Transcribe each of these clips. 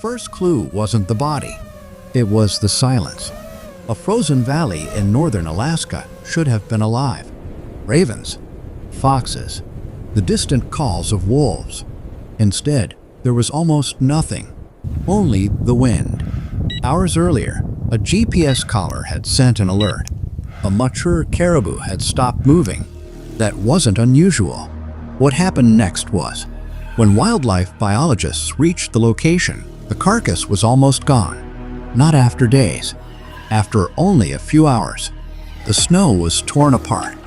first clue wasn't the body. It was the silence. A frozen valley in northern Alaska should have been alive. Ravens, foxes, the distant calls of wolves. Instead, there was almost nothing, only the wind. Hours earlier, a GPS collar had sent an alert. A mature caribou had stopped moving. That wasn't unusual. What happened next was, when wildlife biologists reached the location, the carcass was almost gone. Not after days, after only a few hours. The snow was torn apart.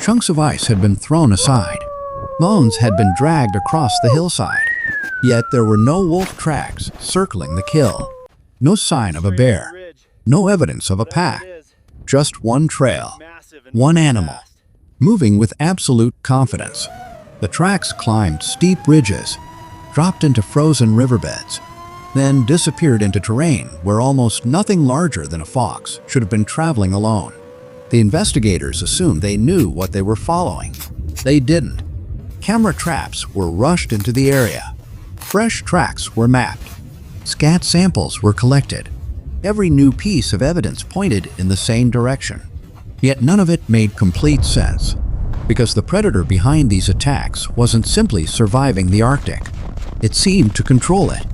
Chunks of ice had been thrown aside. Bones had been dragged across the hillside. Yet there were no wolf tracks circling the kill. No sign of a bear. No evidence of a pack. Just one trail. One animal. Moving with absolute confidence. The tracks climbed steep ridges, dropped into frozen riverbeds, then disappeared into terrain where almost nothing larger than a fox should have been traveling alone. The investigators assumed they knew what they were following. They didn't. Camera traps were rushed into the area. Fresh tracks were mapped. Scat samples were collected. Every new piece of evidence pointed in the same direction. Yet none of it made complete sense, because the predator behind these attacks wasn't simply surviving the Arctic. It seemed to control it.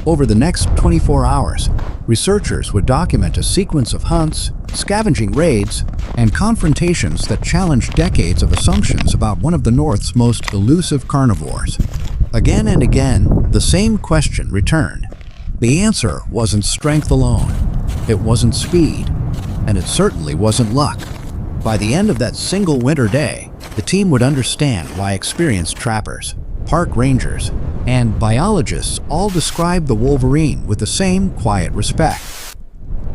Over the next 24 hours, researchers would document a sequence of hunts, scavenging raids, and confrontations that challenged decades of assumptions about one of the North's most elusive carnivores. Again and again, the same question returned. The answer wasn't strength alone. It wasn't speed. And it certainly wasn't luck. By the end of that single winter day, the team would understand why experienced trappers, park rangers, and biologists all described the wolverine with the same quiet respect.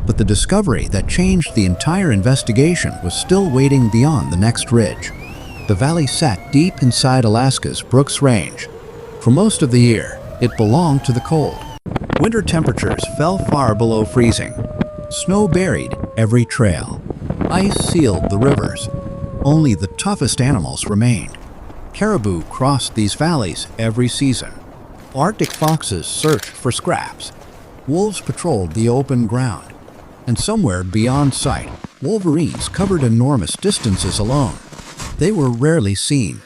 But the discovery that changed the entire investigation was still waiting beyond the next ridge. The valley sat deep inside Alaska's Brooks Range. For most of the year, it belonged to the cold. Winter temperatures fell far below freezing. Snow buried every trail. Ice sealed the rivers. Only the toughest animals remained. Caribou crossed these valleys every season. Arctic foxes searched for scraps. Wolves patrolled the open ground. And somewhere beyond sight, wolverines covered enormous distances alone. They were rarely seen.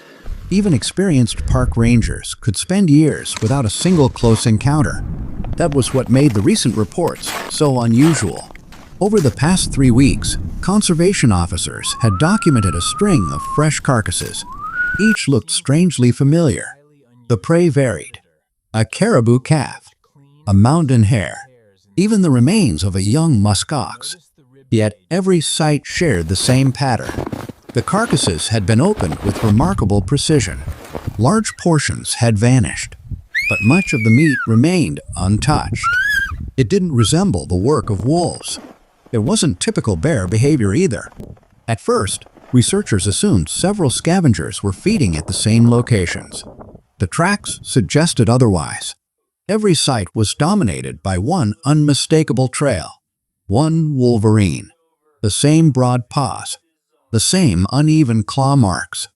Even experienced park rangers could spend years without a single close encounter. That was what made the recent reports so unusual. Over the past 3 weeks, conservation officers had documented a string of fresh carcasses. Each looked strangely familiar. The prey varied. A caribou calf, a mountain hare, even the remains of a young musk ox. Yet every site shared the same pattern. The carcasses had been opened with remarkable precision. Large portions had vanished, but much of the meat remained untouched. It didn't resemble the work of wolves. It wasn't typical bear behavior either. At first, researchers assumed several scavengers were feeding at the same locations. The tracks suggested otherwise. Every site was dominated by one unmistakable trail. One wolverine. The same broad paws. The same uneven claw marks.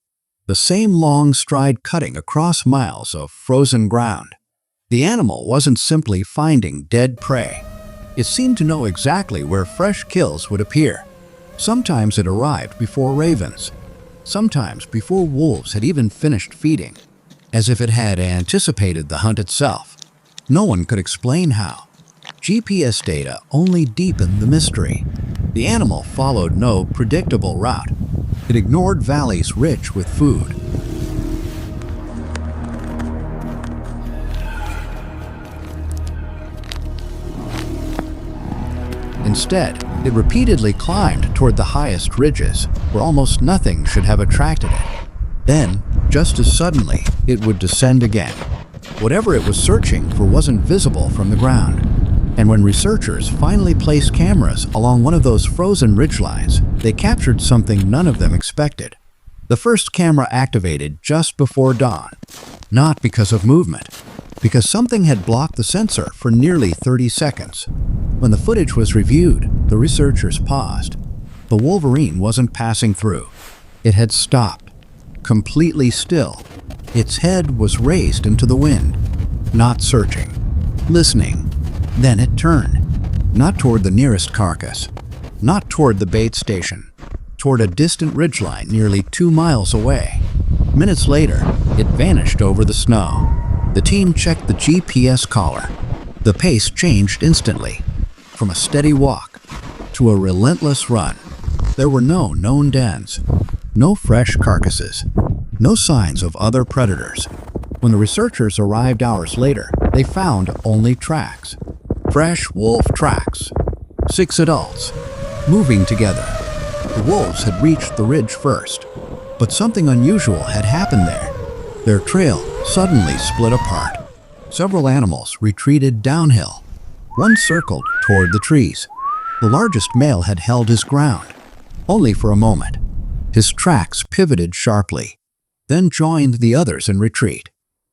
The same long stride cutting across miles of frozen ground. The animal wasn't simply finding dead prey. It seemed to know exactly where fresh kills would appear. Sometimes it arrived before ravens. Sometimes before wolves had even finished feeding, as if it had anticipated the hunt itself. No one could explain how. GPS data only deepened the mystery. The animal followed no predictable route. It ignored valleys rich with food. Instead, it repeatedly climbed toward the highest ridges, where almost nothing should have attracted it. Then, just as suddenly, it would descend again. Whatever it was searching for wasn't visible from the ground. And when researchers finally placed cameras along one of those frozen ridgelines, they captured something none of them expected. The first camera activated just before dawn. Not because of movement, because something had blocked the sensor for nearly 30 seconds. When the footage was reviewed, the researchers paused. The wolverine wasn't passing through. It had stopped, completely still. Its head was raised into the wind. not searching, listening. Then it turned, not toward the nearest carcass, not toward the bait station, toward a distant ridgeline nearly 2 miles away. Minutes later, it vanished over the snow. The team checked the GPS collar. The pace changed instantly, from a steady walk to a relentless run. There were no known dens, no fresh carcasses, no signs of other predators. When the researchers arrived hours later, they found only tracks. Fresh wolf tracks. 6 adults, moving together. The wolves had reached the ridge first, but something unusual had happened there. Their trail suddenly split apart. Several animals retreated downhill. One circled toward the trees. The largest male had held his ground, only for a moment. His tracks pivoted sharply, then joined the others in retreat.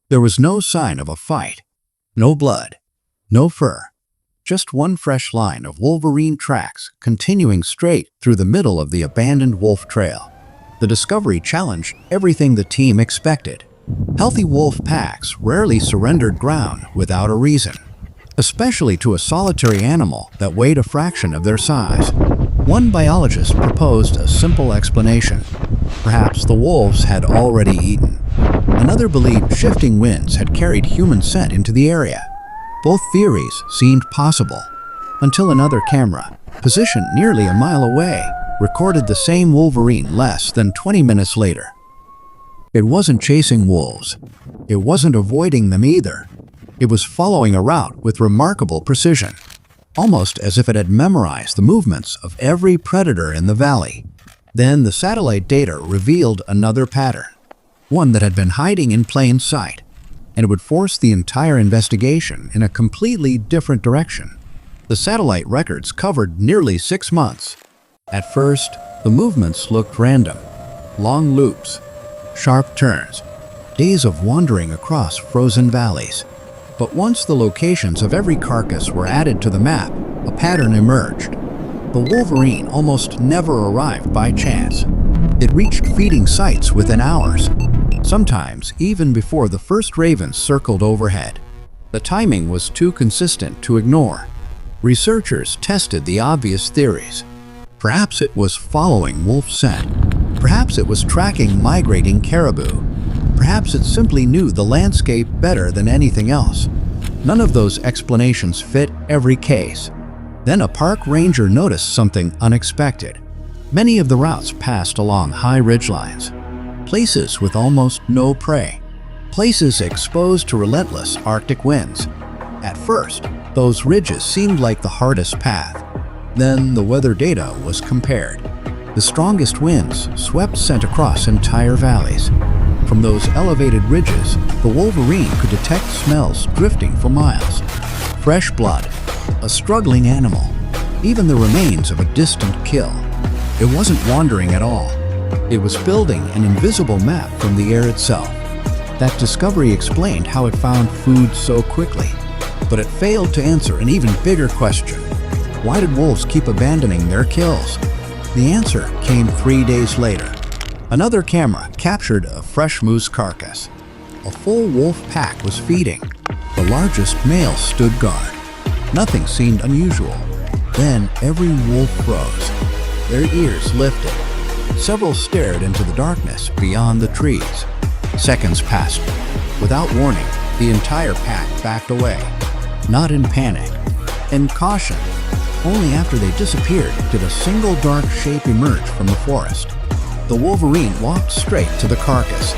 There was no sign of a fight, no blood, no fur, just one fresh line of wolverine tracks continuing straight through the middle of the abandoned wolf trail. The discovery challenged everything the team expected. Healthy wolf packs rarely surrendered ground without a reason, especially to a solitary animal that weighed a fraction of their size. One biologist proposed a simple explanation. Perhaps the wolves had already eaten. Another believed shifting winds had carried human scent into the area. Both theories seemed possible, until another camera, positioned nearly a mile away, recorded the same wolverine less than 20 minutes later. It wasn't chasing wolves. It wasn't avoiding them either. It was following a route with remarkable precision, almost as if it had memorized the movements of every predator in the valley. Then the satellite data revealed another pattern, one that had been hiding in plain sight, and it would force the entire investigation in a completely different direction. The satellite records covered nearly 6 months. At first, the movements looked random. Long loops, sharp turns, days of wandering across frozen valleys. But once the locations of every carcass were added to the map, a pattern emerged. The wolverine almost never arrived by chance. It reached feeding sites within hours, sometimes even before the first ravens circled overhead. The timing was too consistent to ignore. Researchers tested the obvious theories. Perhaps it was following wolf scent. Perhaps it was tracking migrating caribou. Perhaps it simply knew the landscape better than anything else. None of those explanations fit every case. Then a park ranger noticed something unexpected. Many of the routes passed along high ridgelines, places with almost no prey, places exposed to relentless Arctic winds. At first, those ridges seemed like the hardest path. Then the weather data was compared. The strongest winds swept scent across entire valleys. From those elevated ridges, the wolverine could detect smells drifting for miles. Fresh blood, a struggling animal, even the remains of a distant kill. It wasn't wandering at all. It was building an invisible map from the air itself. That discovery explained how it found food so quickly. But it failed to answer an even bigger question. Why did wolves keep abandoning their kills? The answer came 3 days later. Another camera captured a fresh moose carcass. A full wolf pack was feeding. The largest male stood guard. Nothing seemed unusual. Then every wolf froze. Their ears lifted. Several stared into the darkness beyond the trees. Seconds passed. Without warning, the entire pack backed away. Not in panic, in caution. Only after they disappeared did a single dark shape emerge from the forest. The wolverine walked straight to the carcass.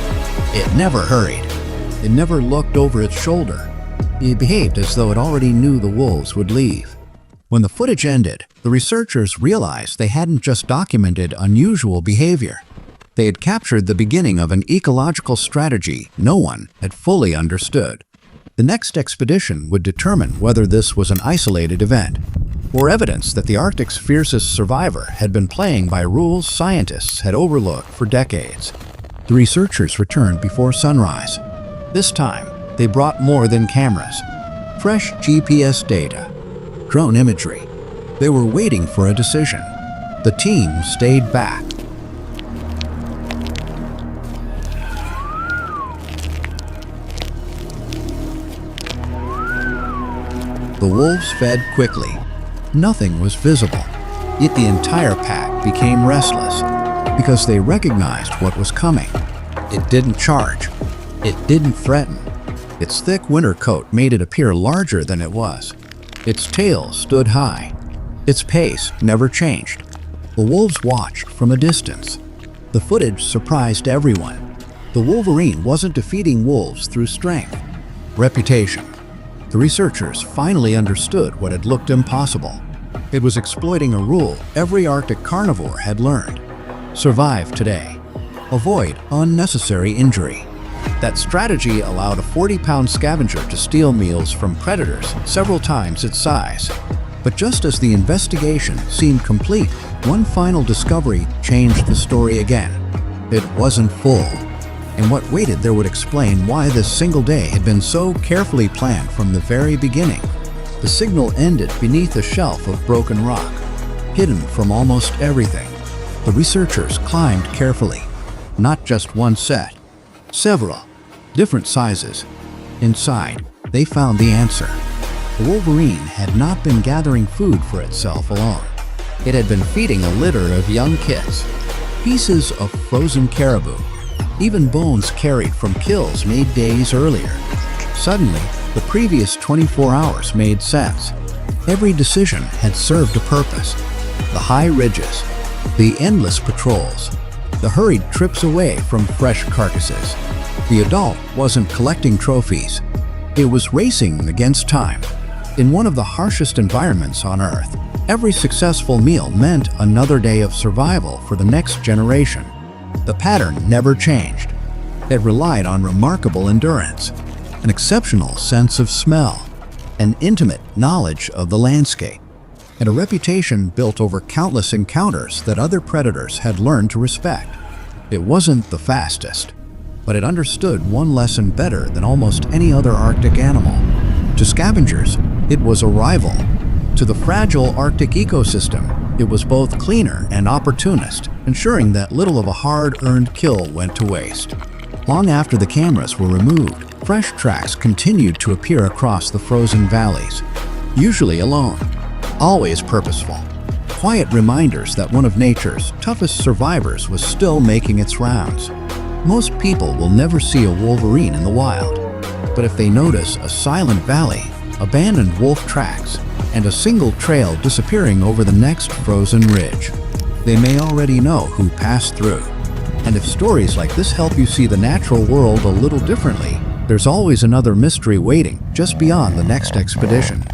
It never hurried. It never looked over its shoulder. It behaved as though it already knew the wolves would leave. When the footage ended, the researchers realized they hadn't just documented unusual behavior. They had captured the beginning of an ecological strategy no one had fully understood. The next expedition would determine whether this was an isolated event, or evidence that the Arctic's fiercest survivor had been playing by rules scientists had overlooked for decades. The researchers returned before sunrise. This time, they brought more than cameras. Fresh GPS data, drone imagery. They were waiting for a decision. The team stayed back. The wolves fed quickly. Nothing was visible. Yet the entire pack became restless because they recognized what was coming. It didn't charge. It didn't threaten. Its thick winter coat made it appear larger than it was. Its tail stood high. Its pace never changed. The wolves watched from a distance. The footage surprised everyone. The Wolverine wasn't defeating wolves through strength. Reputation. The researchers finally understood what had looked impossible. It was exploiting a rule every Arctic carnivore had learned. Survive today. Avoid unnecessary injury. That strategy allowed a 40-pound scavenger to steal meals from predators several times its size. But just as the investigation seemed complete, one final discovery changed the story again. It wasn't full. And what waited there would explain why this single day had been so carefully planned from the very beginning. The signal ended beneath a shelf of broken rock, hidden from almost everything. The researchers climbed carefully. Not just one set, several, different sizes. Inside, they found the answer. The Wolverine had not been gathering food for itself alone. It had been feeding a litter of young kits, pieces of frozen caribou, even bones carried from kills made days earlier. Suddenly, the previous 24 hours made sense. Every decision had served a purpose. The high ridges, the endless patrols, the hurried trips away from fresh carcasses. The adult wasn't collecting trophies. It was racing against time. In one of the harshest environments on Earth, every successful meal meant another day of survival for the next generation. The pattern never changed. It relied on remarkable endurance, an exceptional sense of smell, an intimate knowledge of the landscape, and a reputation built over countless encounters that other predators had learned to respect. It wasn't the fastest, but it understood one lesson better than almost any other Arctic animal. To scavengers, it was a rival. To the fragile Arctic ecosystem, it was both cleaner and opportunist, ensuring that little of a hard-earned kill went to waste. Long after the cameras were removed, fresh tracks continued to appear across the frozen valleys, usually alone, always purposeful. Quiet reminders that one of nature's toughest survivors was still making its rounds. Most people will never see a wolverine in the wild, but if they notice a silent valley, abandoned wolf tracks, and a single trail disappearing over the next frozen ridge, they may already know who passed through. And if stories like this help you see the natural world a little differently, there's always another mystery waiting just beyond the next expedition.